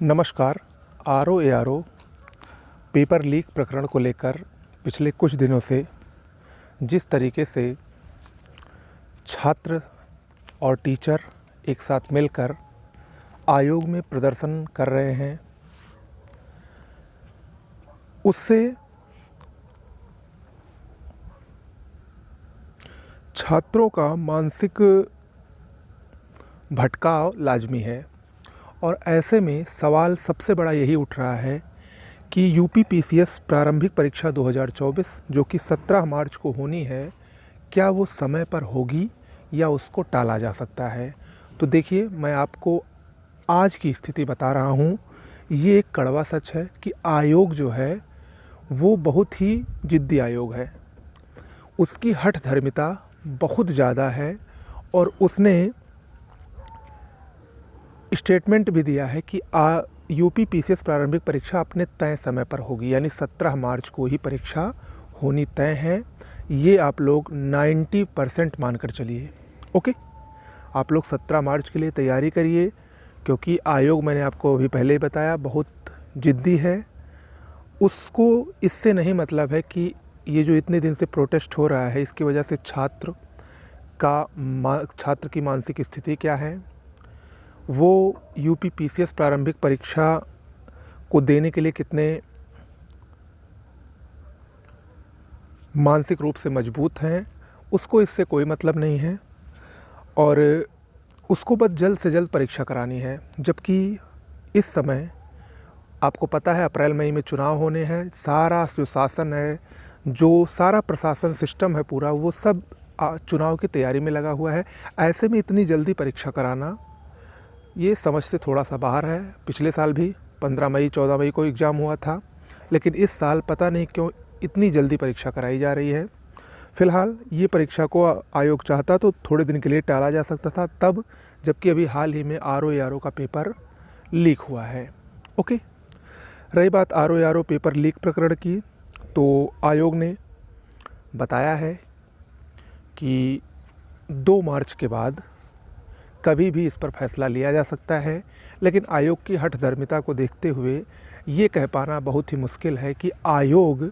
नमस्कार। R O paper leak प्रकरण को लेकर पिछले कुछ दिनों से जिस तरीके से छात्र और टीचर एक साथ मिलकर आयोग में प्रदर्शन कर रहे हैं, उससे छात्रों का मानसिक भटकाव लाजमी है। और ऐसे में सवाल सबसे बड़ा यही उठ रहा है कि यूपीपीसीएस प्रारंभिक परीक्षा 2024 जो कि 17 मार्च को होनी है, क्या वो समय पर होगी या उसको टाला जा सकता है। तो देखिए, मैं आपको आज की स्थिति बता रहा हूँ। ये एक कड़वा सच है कि आयोग जो है वो बहुत ही जिद्दी आयोग है। उसकी हठ धर्मिता बहुत ज़्यादा है और उसने स्टेटमेंट भी दिया है कि यूपीपीसीएस प्रारंभिक परीक्षा अपने तय समय पर होगी, यानी 17 मार्च को ही परीक्षा होनी तय है। ये आप लोग 90% मानकर चलिए। ओके, आप लोग 17 मार्च के लिए तैयारी करिए, क्योंकि आयोग, मैंने आपको अभी पहले ही बताया, बहुत जिद्दी है। उसको इससे नहीं मतलब है कि ये जो इतने दिन से प्रोटेस्ट हो रहा है, इसकी वजह से छात्र की मानसिक स्थिति क्या है, वो यूपीपीसीएस प्रारंभिक परीक्षा को देने के लिए कितने मानसिक रूप से मजबूत हैं, उसको इससे कोई मतलब नहीं है। और उसको बस जल्द से जल्द परीक्षा करानी है। जबकि इस समय आपको पता है अप्रैल मई में चुनाव होने हैं। सारा जो शासन है, जो सारा प्रशासन सिस्टम है पूरा, वो सब चुनाव की तैयारी में लगा हुआ है। ऐसे में इतनी जल्दी परीक्षा कराना ये समझ से थोड़ा सा बाहर है। पिछले साल भी 15 मई 14 मई को एग्ज़ाम हुआ था, लेकिन इस साल पता नहीं क्यों इतनी जल्दी परीक्षा कराई जा रही है। फ़िलहाल ये परीक्षा को आयोग चाहता तो थोड़े दिन के लिए टाला जा सकता था तब, जबकि अभी हाल ही में आर ओ का पेपर लीक हुआ है। ओके, रही बात आर ओ पेपर लीक प्रकरण की, तो आयोग ने बताया है कि 2 मार्च के बाद कभी भी इस पर फैसला लिया जा सकता है। लेकिन आयोग की हठ धर्मिता को देखते हुए ये कह पाना बहुत ही मुश्किल है कि आयोग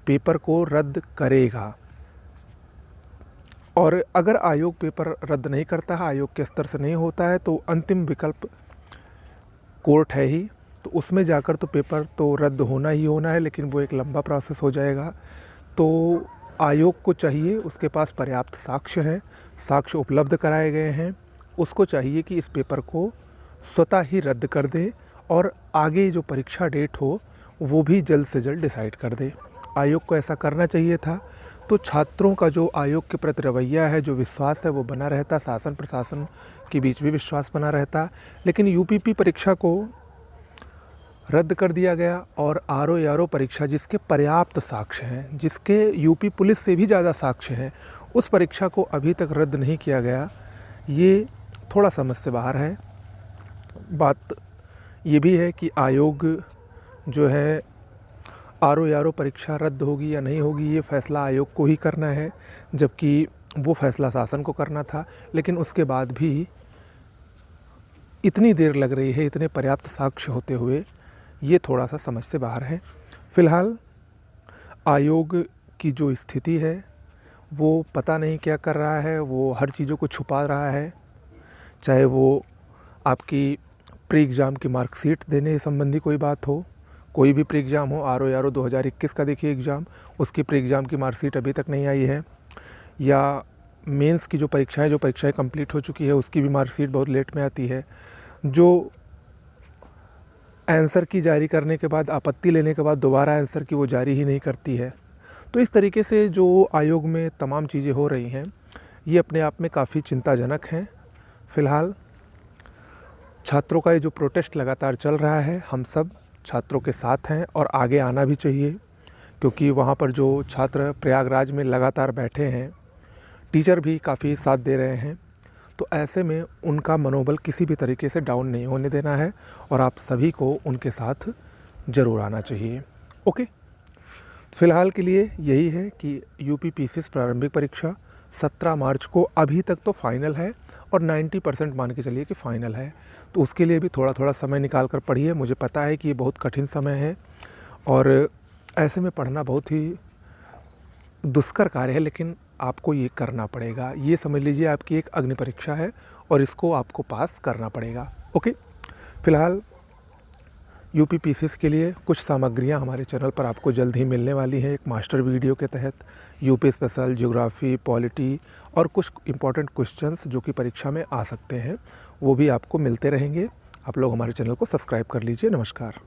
पेपर को रद्द करेगा। और अगर आयोग पेपर रद्द नहीं करता है, आयोग के स्तर से नहीं होता है, तो अंतिम विकल्प कोर्ट है ही। तो उसमें जाकर तो पेपर तो रद्द होना ही होना है, लेकिन वो एक लंबा प्रोसेस हो जाएगा। तो आयोग को चाहिए, उसके पास पर्याप्त साक्ष्य हैं, साक्ष्य उपलब्ध कराए गए हैं, उसको चाहिए कि इस पेपर को स्वतः ही रद्द कर दे और आगे जो परीक्षा डेट हो वो भी जल्द से जल्द डिसाइड कर दे। आयोग को ऐसा करना चाहिए था। तो छात्रों का जो आयोग के प्रति रवैया है, जो विश्वास है, वो बना रहता, शासन प्रशासन के बीच भी विश्वास बना रहता। लेकिन यूपीपी परीक्षा को रद्द कर दिया गया और आर ओ परीक्षा, जिसके पर्याप्त साक्ष्य हैं, जिसके यूपी पुलिस से भी ज़्यादा साक्ष्य हैं, उस परीक्षा को अभी तक रद्द नहीं किया गया। ये थोड़ा समझ से बाहर है। बात ये भी है कि आयोग जो है आर ओ परीक्षा रद्द होगी या नहीं होगी, ये फ़ैसला आयोग को ही करना है, जबकि वो फ़ैसला शासन को करना था। लेकिन उसके बाद भी इतनी देर लग रही है, इतने पर्याप्त साक्ष्य होते हुए, ये थोड़ा सा समझ से बाहर है। फ़िलहाल आयोग की जो स्थिति है, वो पता नहीं क्या कर रहा है, वो हर चीज़ों को छुपा रहा है। चाहे वो आपकी प्री एग्ज़ाम की मार्कशीट देने संबंधी कोई बात हो, कोई भी प्री एग्ज़ाम हो, आर ओ 2021 का देखिए एग्ज़ाम, उसकी प्री एग्ज़ाम की मार्कशीट अभी तक नहीं आई है। या मेंस की जो परीक्षाएं कंप्लीट हो चुकी है, उसकी भी मार्कशीट बहुत लेट में आती है। जो आंसर की जारी करने के बाद, आपत्ति लेने के बाद दोबारा आंसर की वो जारी ही नहीं करती है। तो इस तरीके से जो आयोग में तमाम चीज़ें हो रही हैं, ये अपने आप में काफ़ी चिंताजनक हैं। फ़िलहाल छात्रों का ये जो प्रोटेस्ट लगातार चल रहा है, हम सब छात्रों के साथ हैं और आगे आना भी चाहिए, क्योंकि वहाँ पर जो छात्र प्रयागराज में लगातार बैठे हैं, टीचर भी काफ़ी साथ दे रहे हैं। तो ऐसे में उनका मनोबल किसी भी तरीके से डाउन नहीं होने देना है और आप सभी को उनके साथ ज़रूर आना चाहिए। ओके, फ़िलहाल के लिए यही है कि यूपीपीसीएस प्रारंभिक परीक्षा 17 मार्च को अभी तक तो फाइनल है और 90% मान के चलिए कि फ़ाइनल है। तो उसके लिए भी थोड़ा थोड़ा समय निकाल कर पढ़िए। मुझे पता है कि ये बहुत कठिन समय है और ऐसे में पढ़ना बहुत ही दुष्कर कार्य है, लेकिन आपको ये करना पड़ेगा। ये समझ लीजिए आपकी एक अग्नि परीक्षा है और इसको आपको पास करना पड़ेगा। ओके, फ़िलहाल यूपी पीसीएस के लिए कुछ सामग्रियां हमारे चैनल पर आपको जल्द ही मिलने वाली हैं। एक मास्टर वीडियो के तहत यूपी स्पेशल, ज्योग्राफी, पॉलिटी और कुछ इम्पॉर्टेंट क्वेश्चंस जो कि परीक्षा में आ सकते हैं, वो भी आपको मिलते रहेंगे। आप लोग हमारे चैनल को सब्सक्राइब कर लीजिए। नमस्कार।